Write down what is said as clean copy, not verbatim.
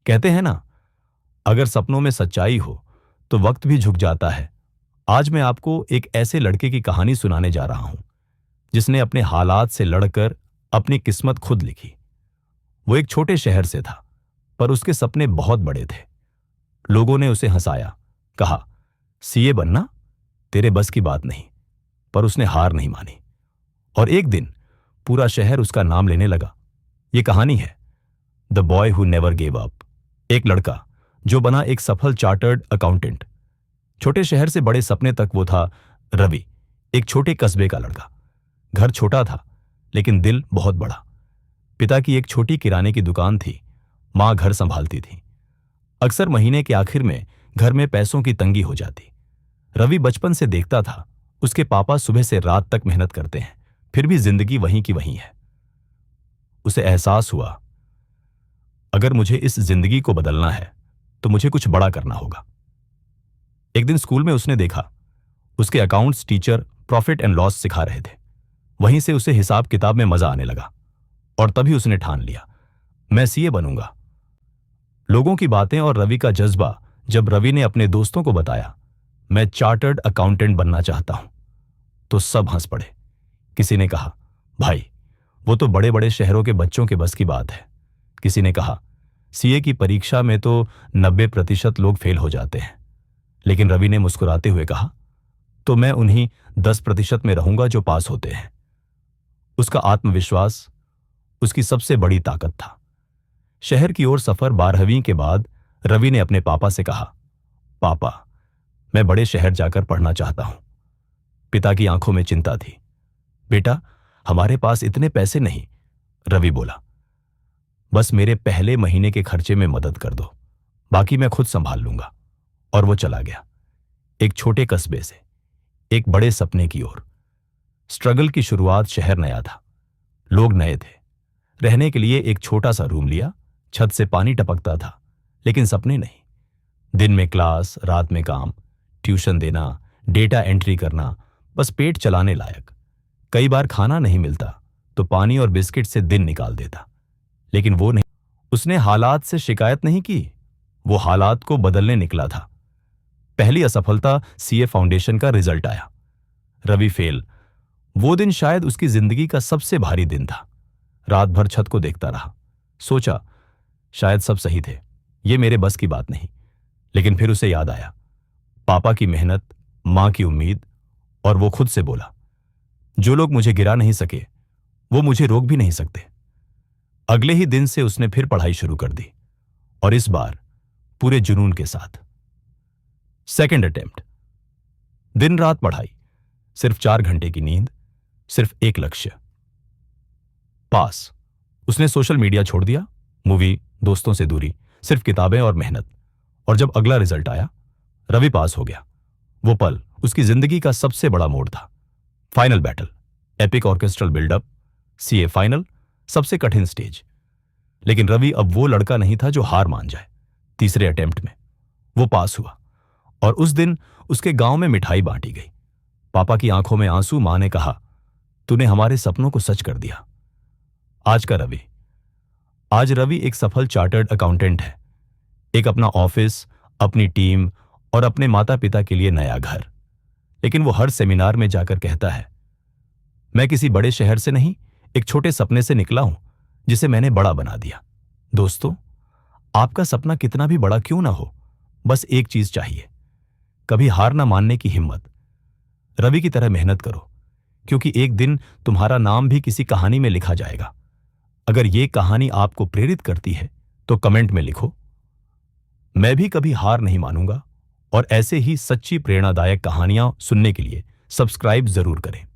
कहते हैं ना, अगर सपनों में सच्चाई हो तो वक्त भी झुक जाता है। आज मैं आपको एक ऐसे लड़के की कहानी सुनाने जा रहा हूं जिसने अपने हालात से लड़कर अपनी किस्मत खुद लिखी। वो एक छोटे शहर से था, पर उसके सपने बहुत बड़े थे। लोगों ने उसे हंसाया, कहा, सीए बनना तेरे बस की बात नहीं। पर उसने हार नहीं मानी और एक दिन पूरा शहर उसका नाम लेने लगा। ये कहानी है the boy who never gave up. एक लड़का जो बना एक सफल चार्टर्ड अकाउंटेंट। छोटे शहर से बड़े सपने तक वो था रवि, एक छोटे कस्बे का लड़का। घर छोटा था लेकिन दिल बहुत बड़ा। पिता की एक छोटी किराने की दुकान थी, मां घर संभालती थी। अक्सर महीने के आखिर में घर में पैसों की तंगी हो जाती। रवि बचपन से देखता था उसके पापा सुबह से रात तक मेहनत करते हैं, फिर भी जिंदगी वहीं की वहीं है। उसे एहसास हुआ, अगर मुझे इस जिंदगी को बदलना है तो मुझे कुछ बड़ा करना होगा। एक दिन स्कूल में उसने देखा उसके accounts teacher profit and loss सिखा रहे थे। वहीं से उसे हिसाब किताब में मजा आने लगा और तभी उसने ठान लिया, मैं सीए बनूंगा। लोगों की बातें और रवि का जज्बा, जब रवि ने अपने दोस्तों को बताया, मैं चार्टर्ड अकाउंटेंट बनना चाहता हूं, तो सब हंस पड़े। किसी ने कहा, भाई वो तो बड़े बड़े शहरों के बच्चों के बस की बात है। किसी ने कहा, सीए की परीक्षा में तो 90% लोग फेल हो जाते हैं। लेकिन रवि ने मुस्कुराते हुए कहा, तो मैं उन्हीं 10% में रहूंगा जो पास होते हैं। उसका आत्मविश्वास उसकी सबसे बड़ी ताकत था। शहर की ओर सफर 12वीं के बाद रवि ने अपने पापा से कहा, पापा मैं बड़े शहर जाकर पढ़ना चाहता हूं। पिता की आंखों में चिंता थी। बेटा हमारे पास इतने पैसे नहीं, रवि बोला। बस मेरे पहले महीने के खर्चे में मदद कर दो, बाकी मैं खुद संभाल लूंगा। और वो चला गया, एक छोटे कस्बे से एक बड़े सपने की ओर। स्ट्रगल की शुरुआत शहर नया था, लोग नए थे। रहने के लिए एक छोटा सा रूम लिया, छत से पानी टपकता था, लेकिन सपने नहीं। दिन में क्लास, रात में काम, ट्यूशन देना, डेटा एंट्री करना, बस पेट चलाने लायक। कई बार खाना नहीं मिलता तो पानी और बिस्किट से दिन निकाल देता। लेकिन वो नहीं, उसने हालात से शिकायत नहीं की, वो हालात को बदलने निकला था। पहली असफलता सीए फाउंडेशन का रिजल्ट आया। रवि फेल। वो दिन शायद उसकी जिंदगी का सबसे भारी दिन था। रात भर छत को देखता रहा, सोचा शायद सब सही थे, ये मेरे बस की बात नहीं। लेकिन फिर उसे याद आया, पापा की मेहनत, मां की उम्मीद, और वो खुद से बोला, जो लोग मुझे गिरा नहीं सके वो मुझे रोक भी नहीं सकते। अगले ही दिन से उसने फिर पढ़ाई शुरू कर दी, और इस बार पूरे जुनून के साथ। Second attempt. दिन रात पढ़ाई, सिर्फ 4 घंटे की नींद, सिर्फ एक लक्ष्य, पास। उसने सोशल मीडिया छोड़ दिया, मूवी, दोस्तों से दूरी, सिर्फ किताबें और मेहनत। और जब अगला रिजल्ट आया, रवि पास हो गया। वो पल उसकी जिंदगी का सबसे बड़ा मोड़ था। Final battle, epic orchestral buildup, CA final, सबसे कठिन स्टेज। लेकिन रवि अब वो लड़का नहीं था जो हार मान जाए। तीसरे अटेम्प्ट में वो पास हुआ, और उस दिन उसके गांव में मिठाई बांटी गई। पापा की आंखों में आंसू, मां ने कहा, तूने हमारे सपनों को सच कर दिया। आज रवि एक सफल चार्टर्ड अकाउंटेंट है। एक अपना ऑफिस, अपनी टीम और अपने माता पिता के लिए नया घर। लेकिन वो हर सेमिनार में जाकर कहता है, मैं किसी बड़े शहर से नहीं, एक छोटे सपने से निकला हूं जिसे मैंने बड़ा बना दिया। दोस्तों, आपका सपना कितना भी बड़ा क्यों ना हो, बस एक चीज चाहिए, कभी हार ना मानने की हिम्मत। रवि की तरह मेहनत करो, क्योंकि एक दिन तुम्हारा नाम भी किसी कहानी में लिखा जाएगा। अगर ये कहानी आपको प्रेरित करती है तो कमेंट में लिखो, मैं भी कभी हार नहीं मानूंगा। और ऐसे ही सच्ची प्रेरणादायक कहानियां सुनने के लिए सब्सक्राइब जरूर करें।